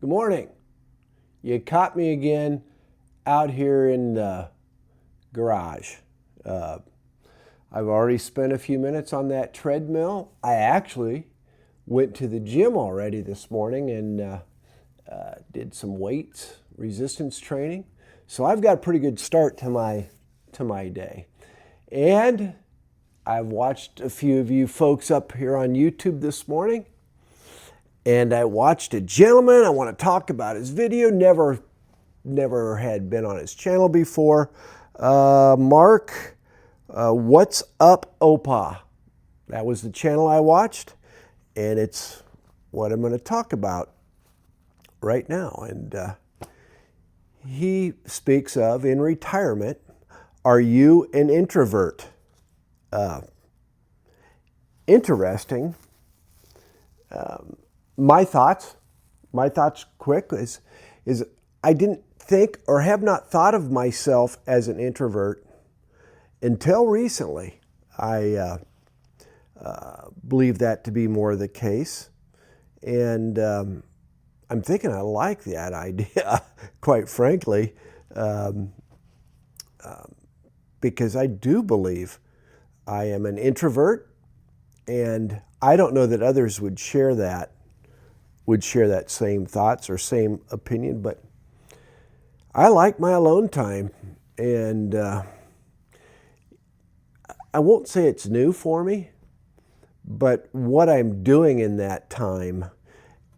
Good morning. You caught me again out here in the garage. Uh, I've already spent a few minutes on that treadmill. I actually went to the gym already this morning and did some weights, resistance training. So I've got a pretty good start to my day. And I've watched a few of you folks up here on YouTube this morning. And I watched a gentleman. I want to talk about his video. Never had been on his channel before. Mark, What's Up, Opa? That was the channel I watched, and it's what I'm going to talk about right now. And he speaks of, in retirement, are you an introvert? Interesting. My thoughts quick is I didn't think or have not thought of myself as an introvert until recently. I believe that to be more the case. And I'm thinking I like that idea, quite frankly, because I do believe I am an introvert, and I don't know that others would share that same thoughts or same opinion, but I like my alone time, and I won't say it's new for me, but what I'm doing in that time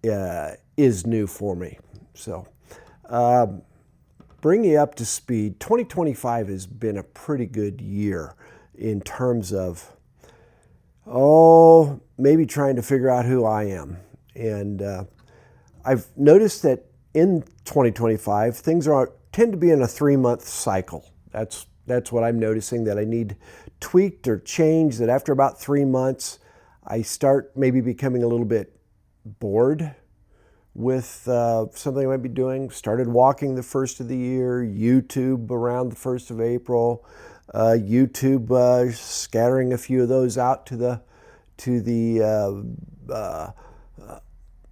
is new for me. So bring you up to speed. 2025 has been a pretty good year in terms of, maybe trying to figure out who I am. And I've noticed that in 2025, things tend to be in a 3-month cycle. That's what I'm noticing, that I need tweaked or changed, that after about 3 months, I start maybe becoming a little bit bored with something I might be doing. Started walking the first of the year, YouTube around the 1st of April, YouTube scattering a few of those out to the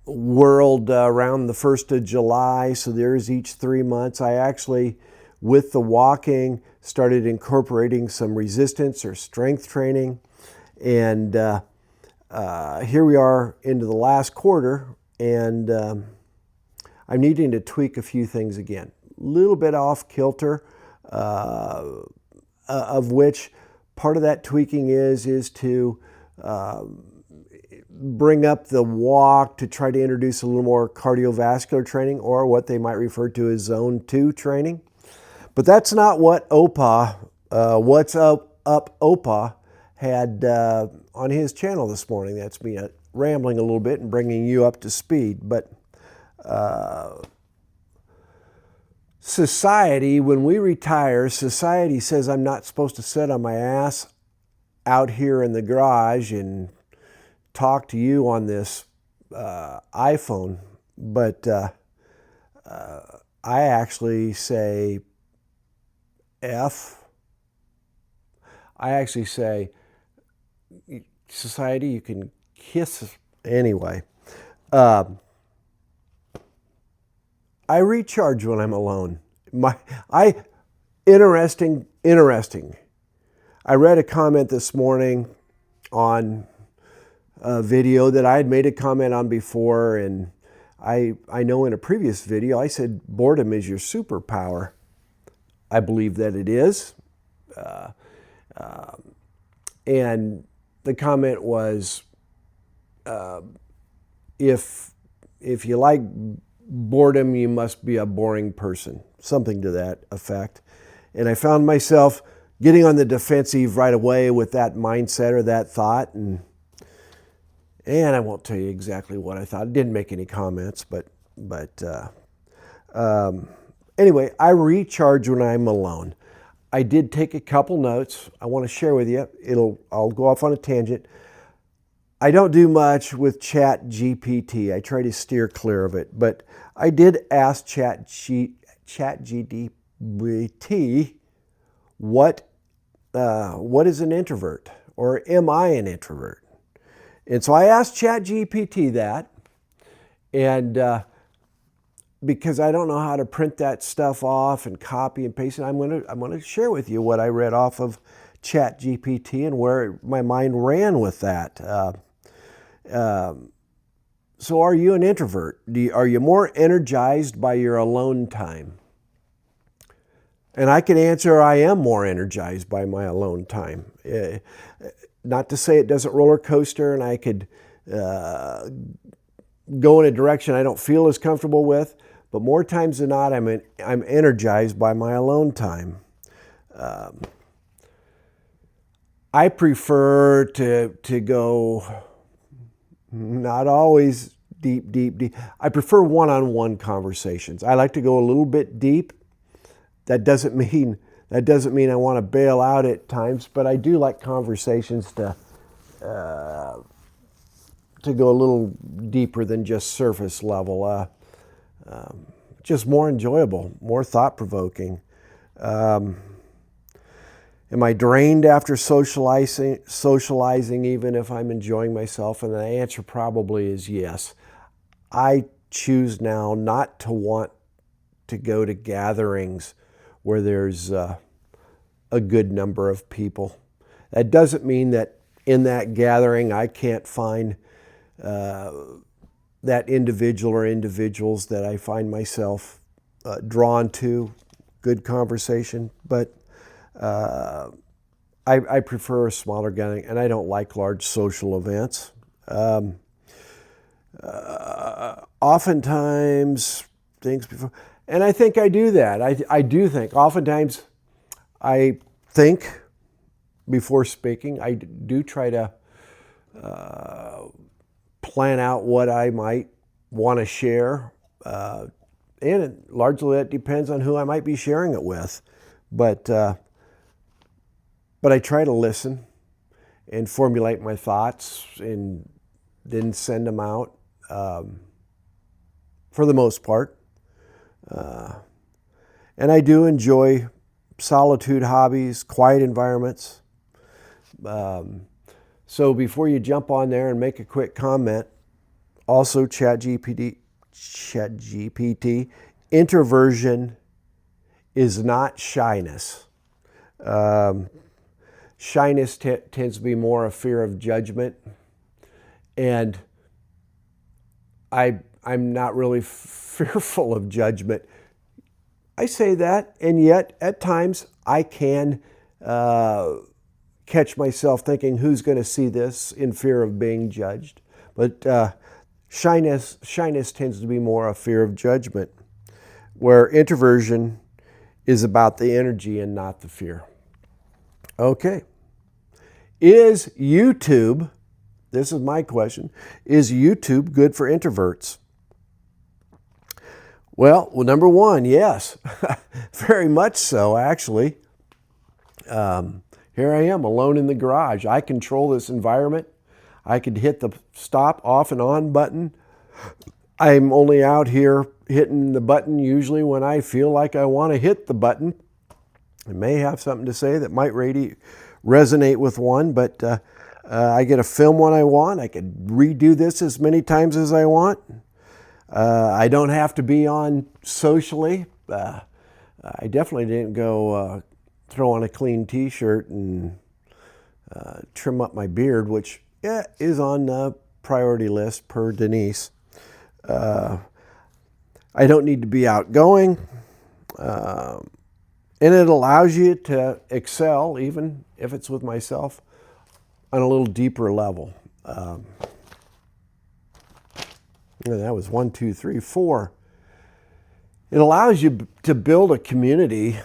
world around the 1st of July. So there's each 3 months. I actually, with the walking, started incorporating some resistance or strength training. And here we are into the last quarter, and I'm needing to tweak a few things again. A little bit off kilter, of which part of that tweaking is to bring up the walk to try to introduce a little more cardiovascular training, or what they might refer to as zone 2 training. But that's not what What's Up Opa had on his channel this morning. That's me rambling a little bit and bringing you up to speed. But society, when we retire, society says I'm not supposed to sit on my ass out here in the garage and talk to you on this iPhone, but I actually say F. I actually say, society, you can kiss anyway. I recharge when I'm alone. Interesting. I read a comment this morning on a video that I had made a comment on before, and I know in a previous video I said boredom is your superpower. I believe that it is. And the comment was, if you like boredom, you must be a boring person, something to that effect. And I found myself getting on the defensive right away with that mindset or that thought, and I won't tell you exactly what I thought. I didn't make any comments, but anyway, I recharge when I'm alone. I did take a couple notes I want to share with you. I'll go off on a tangent. I don't do much with ChatGPT. I try to steer clear of it, but I did ask ChatGPT what is an introvert, or am I an introvert? And so I asked ChatGPT that, and because I don't know how to print that stuff off and copy and paste it, I'm gonna share with you what I read off of ChatGPT and where my mind ran with that. So are you an introvert? Are you more energized by your alone time? And I can answer, I am more energized by my alone time. Not to say it doesn't roller coaster and I could go in a direction I don't feel as comfortable with, but more times than not, I'm energized by my alone time. I prefer to go, not always deep. I prefer one-on-one conversations. I like to go a little bit deep. That doesn't mean I want to bail out at times, but I do like conversations to go a little deeper than just surface level. Just more enjoyable, more thought-provoking. Am I drained after socializing even if I'm enjoying myself? And the answer probably is yes. I choose now not to want to go to gatherings where there's a good number of people. That doesn't mean that in that gathering I can't find that individual or individuals that I find myself drawn to, good conversation, but I prefer a smaller gathering, and I don't like large social events. Oftentimes, things before, and I think I do that. I do think, oftentimes I think before speaking. I do try to plan out what I might want to share. And largely that depends on who I might be sharing it with. But I try to listen and formulate my thoughts and then send them out for the most part. And I do enjoy solitude hobbies, quiet environments. So before you jump on there and make a quick comment, also ChatGPT, introversion is not shyness. Shyness tends to be more a fear of judgment, and I'm not really fearful of judgment. I say that, and yet at times I can catch myself thinking, who's going to see this, in fear of being judged. But shyness tends to be more a fear of judgment, where introversion is about the energy and not the fear. Okay. Is YouTube, this is my question, is YouTube good for introverts? Well, number one, yes. Very much so, actually. Here I am alone in the garage. I control this environment. I could hit the stop, off, and on button. I'm only out here hitting the button usually when I feel like I want to hit the button. I may have something to say that might resonate with one, but I get to film when I want. I could redo this as many times as I want. I don't have to be on socially. I definitely didn't go throw on a clean t-shirt and trim up my beard, which is on the priority list per Denise. I don't need to be outgoing. And it allows you to excel, even if it's with myself, on a little deeper level. That was 1, 2, 3, 4. It allows you to build a community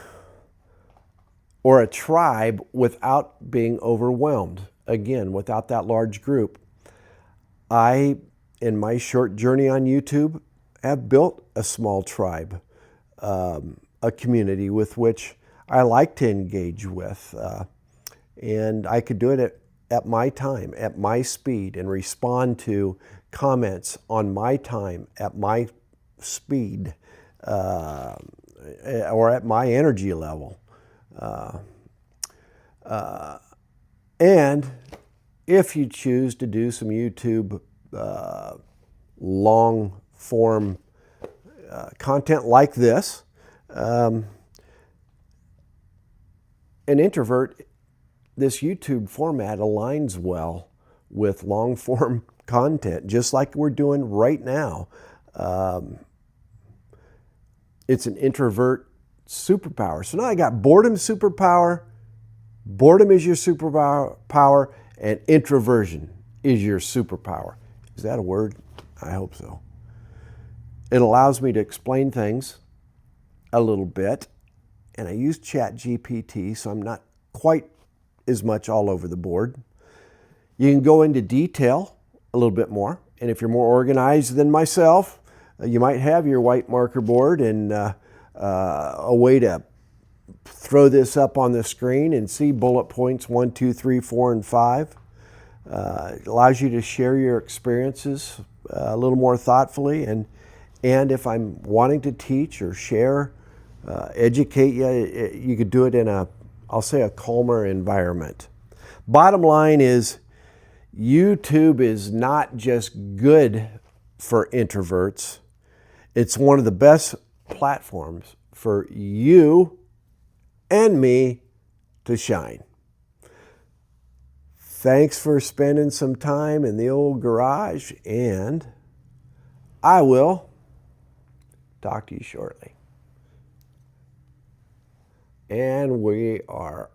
or a tribe without being overwhelmed. Again, without that large group. I, in my short journey on YouTube, have built a small tribe, a community with which I like to engage with. And I could do it at my time, at my speed, and respond to comments on my time, at my speed, or at my energy level. And if you choose to do some YouTube long form content like this. An introvert, this YouTube format aligns well with long form content, just like we're doing right now. It's an introvert superpower. So now I got boredom superpower. Boredom is your superpower, and introversion is your superpower. Is that a word? I hope so. It allows me to explain things a little bit, and I use ChatGPT, so I'm not quite as much all over the board. You can go into detail a little bit more, and if you're more organized than myself, you might have your white marker board and a way to throw this up on the screen and see bullet points 1, 2, 3, 4, and 5. It allows you to share your experiences a little more thoughtfully, and if I'm wanting to teach or share, educate you, you could do it in I'll say a calmer environment. Bottom line is, YouTube is not just good for introverts. It's one of the best platforms for you and me to shine. Thanks for spending some time in the old garage, and I will talk to you shortly. And we are